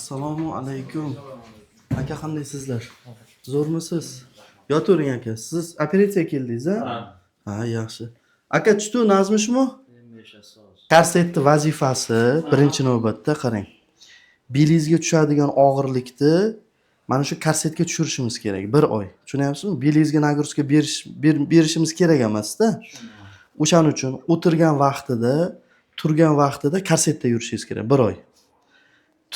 Assalomu alaykum. Aka qandaysizlar? Zo'rmisiz? Yotavering aka. Siz operatsiyaga keldingiz, a? Ha, yaxshi. Aka chutu nazmishmi? Korsetni vazifasi birinchi navbatda qarang. Belingizga tushadigan og'irlikni mana shu korsetga tushirishimiz kerak 1 oy. Tushunyapsizmi? Belingizga nagruska berishimiz kerak emas-da. O'shaning uchun o'tirgan vaqtida, turgan vaqtida korsetda yurishingiz kerak 1 oy.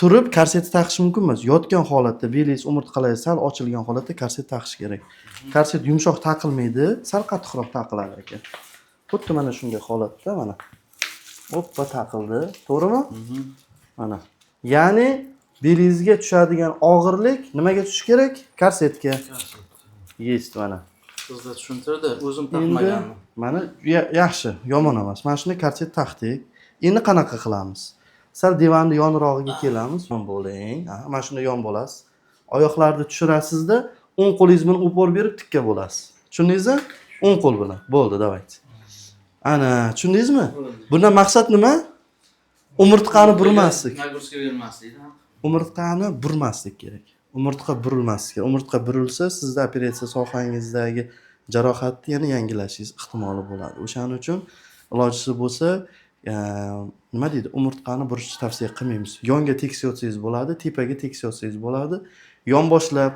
Turib korset taqish mumkin emas. Yotgan holatda belingiz, umurtqalaringiz sal ochilgan holatda korset taqish kerak. Korset yumshoq taqilmaydi, sal qattiqroq taqiladi aka. Xuddi mana shunday holatda mana. Hoppa taqildi. To'g'rimi? Mana. Ya'ni belingizga tushadigan og'irlik nimaga tushishi kerak? Korsetga. Есть mana. Sizlar tushuntirdi, o'zim taqmaganman. Mana yaxshi, yomon emas. Mana shunday korset taqdik. Endi qanaqa qilamiz? Sal divanning yonrog'iga kelamiz. Yon bo'ling. Mana shunday yon bo'lasiz. Oyoqlarni tushirasizda, o'ng qo'lingiz bilan upor berib tikka bo'lasiz. Tushundingizmi? O'ng qo'l bilan. Bo'ldi, davayt. Ana, tushundingizmi? Bundan maqsad nima? Umurtqani burmaslik. Nagruska bermaslik. Umurtqani burmaslik kerak. Umurtqa burilmasligi kerak. Umurtqa burilsa, sizda operatsiya sohangizdagi jarohatni yana yangilashingiz ehtimoli bo'ladi. O'shaning uchun ilojisi bo'lsa, nima deydi? Umurtqani burishni tavsiya qilmaymiz. Yonga tekis yotsangiz bo'ladi, tepaga tekis yotsangiz bo'ladi. Yon boshlab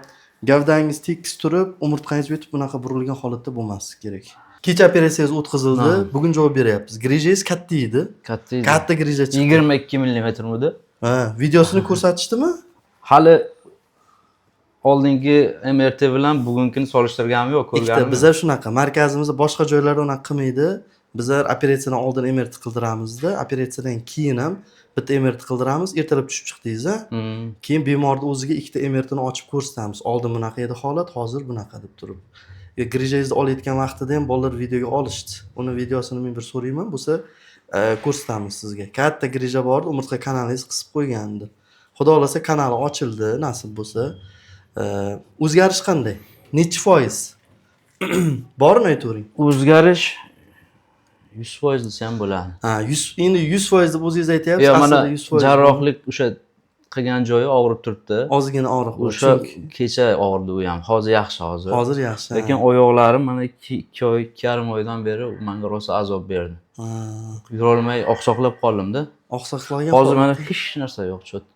gavdangiz tekis turib, umurtqangiz yetib bunaqa burilgan holatda bo'lmasligi kerak. Kecha operatsiyangiz o'tkazildi, bugun javob beryapmiz. Grijangiz katta edi. Katta grija chiqdi. 22 mm. Ha, videosini ko'rsatishdimi? Hali oldingi MRT bilan bugunkini solishtirganim yo'q, ko'rganim. Bizlar shunaqa, markazimizda boshqa joylarda unaqa qilmaydi. Bizlar operatsiyadan oldin MRT qildiramizda, operatsiyadan keyin ham bitta MRT qildiramiz, ertalab tushib chiqdingiz-a? Keyin bemorni o'ziga ikkita MRT ni ochib ko'rsatamiz. Oldin bunaqa edi holat, hozir bunaqa deb turib. Grijangizni olayotgan vaqtida ham bolalar videoga olishdi. Uni videosini men bir so'rayman, bo'lsa ko'rsatamiz sizga. Katta grija bor, umurtqa kanalingiz qisib qo'ygandi. Xudo xolasa kanali ochildi, nasib bo'lsa. O'zgarish qanday? Necha foiz? Bormi aytavering? O'zgarish 100% desam bo'ladi. Ha, 100 endi 100% deb o'zingiz aytyapsiz. Yo'q, mana jarrohlik o'sha qilgan joyi og'rib turibdi. Ozgina og'riq bor. O'sha kecha og'ridi u ham. Hozir yaxshi hozir. Hozir yaxshi. Lekin oyoqlarim mana 2 oy, 2,5 oydan beri menga rosa azob berdi. Yurolmay oqsoqlab qoldim-da. Oqsoqlagan. Hozir mana hech narsa yo'q, cho'tki.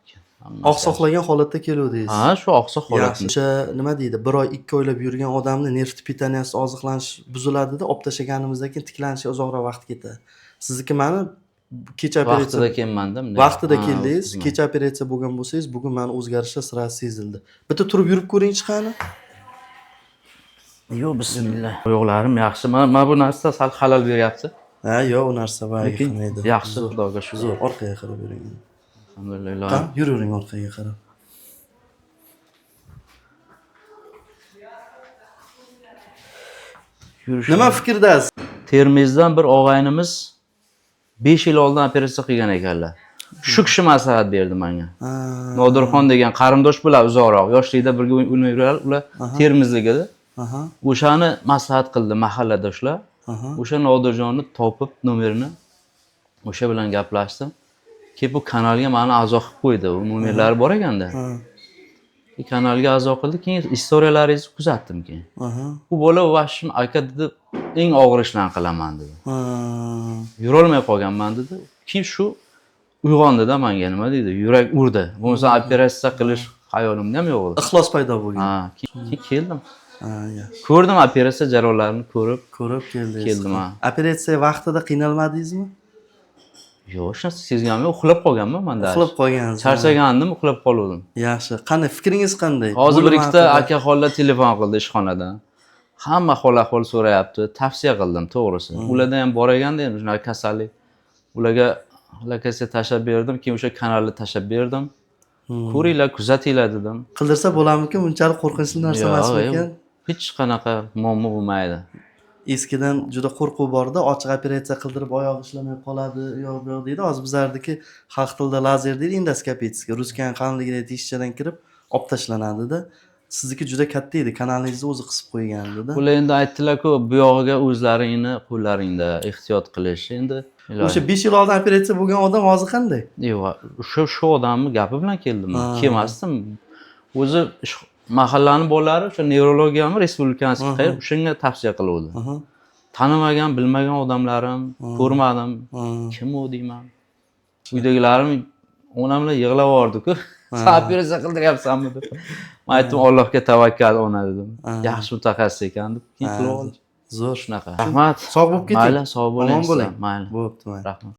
Oqsoqlagan holatda keluvdingiz. Ha, shu oqsoq holatda. O'sha nima deydi? 1 oy, 2 oylab yurgan odamni nerv pitaniyasi, oziqlanish buziladi-da, olib tashlaganimizdan keyin tiklanishga uzoqroq vaqt ketadi. Sizniki mana kecha operatsiya vaqtida kelmanda. Vaqtida keldingiz, kecha operatsiya bo'lgan bo'lsangiz, bugun mana o'zgarishlar sirasi sezildi. Bitta turib yurib ko'ring chiqani. Yo'q, bismillah. Oyoqlarim yaxshi. Mana bu narsa sal xalal beryapti. Ha, yo'q, u narsa vaqt qilmaydi. Yaxshi, Xudoga shukr. Zo'r, orqaga qarab yuring. Alhamdulillah. Qani, yuravering orqaga qarab. Nima fikrdasiz? Termizdan bir og'aynimiz 5 yil oldin operatsiya qilgan ekanlar. Shu kishi maslahat berdi menga. Nodirxon degan qarindosh bilan uzoqroq, yoshlikda birga o'ynaydilar, ular Termizlik edi. O'shani maslahat qildi mahalladoshlar. O'sha Nodirjonni topib nomerini o'sha bilan gaplashdim. Ki bu kanalga meni a'zo qilib qo'ydi. U nomerlari bor ekanda. Kanalga a'zo qildi, keyin istoriyalaringizni kuzatdim keyin. Bu bola vashim aka dedi, eng og'ir ishlarni qilaman dedi. Yurolmay qolganman dedi. Keyin shu uyg'ondi-da menga nima deydi? Yurak urdi. Bo'lmasa operatsiya qilish hayolimda ham yo'q edi. Ixlos paydo bo'lgan. Ha, keyin keldim. Yaxshi. Ko'rdim operatsiya jarayonlarini ko'rib keldingiz. Keldim ha. Operatsiya vaqtida qiynalmadingizmi? Yo'q, hech narsa sezganim yo'q, uxlab qolganman menda. Uxlab qolgansiz. Charchagandim, uxlab qoldim. Yaxshi. Qani fikringiz qanday? Hozir bir ikkita aka xollar telefon qildi ishxonadan. Hamma ahvol so'rayapti, tavsiya qildim, to'g'risi. Ularda ham bor ekanda, endi shunaqa kasallik. Ularga lokatsiya tashab berdim, keyin o'sha kanalni tashab berdim. Ko'ringlar, kuzatinglar dedim. Qildirsa bo'larmikan? Bunchalik qo'rqinchli narsa emasmikan? Hech qanaqa muammo bo'lmaydi. Eskidan juda qo'rquv bor-da, ochiq operatsiya qildirib oyoq ishlamay qoladi, yo'q deydi. Hozir bizlardagi xalq tilida lazer deydi, endoskopiyaga, ruskan qanligida teshikchadan kirib olib tashlanadi-da. Sizniki juda katta edi, kanalingizni o'zi qisib qo'ygan edi-da. Ular endi aytdilar-ku, bu yog'iga o'zlaringni qo'llaringda ehtiyot qilish. Endi Iloyim. O'sha 5 yil oldin operatsiya bo'lgan odam hozir qanday? Yo'q, shu odamni gapi bilan keldim. Kelmasdim. O'zi mahallani bolalari o'sha nevrologiyami respublikasi qayerda o'shanga tavsiya qiluvdi. Tanimagan, bilmagan odamlarim, ko'rmadim. Kim u deyman. Uydagilarim onamlar yig'lab yubordi-ku. Sen operatsiya qildiryapsanmi deb. Men aytdim, Allohga tavakkal ona dedim. Yaxshi mutaxassis ekan deb keyin qilib oldim. Zo'r. Shunaqa. Rahmat. Sog' bo'lib keting. Mayli, sog' bo'ling. Omon bo'ling. Mayli. Bo'pti, mayli. Rahmat.